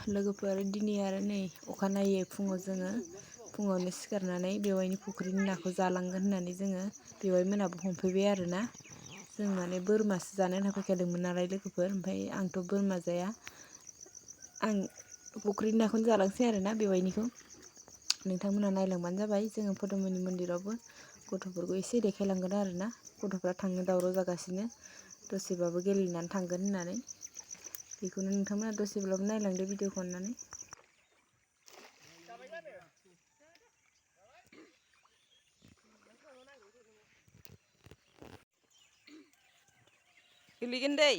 लोगोफोर दिनै आरो नै अखानायै फुङावनो सिखारनानै बेवाइनि फुख्रिनि नाखौ जालांगोन होननानै जोङो बेवाइ मोनाबो हमफैबाय आरोना। जों माने बोरमासो जानो होनना फैखादोंमोन नालाय लोगोफोर, ओमफ्राय आंथ' बोरमा जाया, आं फुख्रिनि नाखौनो जालांसै आरोना बेवाइनिखौ। नोंथांमोना नायलांबानो जाबाय। जोङो पदुमनि मन्दिरावबो गथ'फोरखौ एसे देखायलांगोन आरोना। गथ'फ्रा थांनो दावराव जागासिनो, दसेबाबो गेलेनानै थांगोन होननानै। बेखौनो नोंथांमोना दसेब्लाबो नायलांदो भिडिअखौ अननानै। गोलैगोन दै।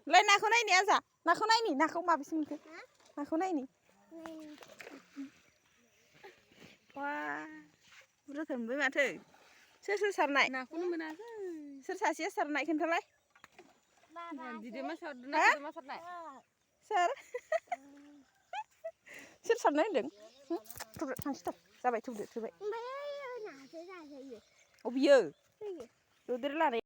लाय नाखौ नायनि आजा, नाखौ नायनि, नाखौ माबेसे मोनखो? नाखौ नायनि। बा बुरजाथार मोनबाय माथो। सोर सोर सारनाय? नाखौनो मोनाखै। सोर सासेया सारनाय खोन्थालाय? दिदोमा सारदों ना सोरदोंबा सारनाय? सोर? सोर सारनाय होनदों? थौदो थांसै थौ, जाबाय थौदो थौबाय। अबेयो? ददेर लानाय।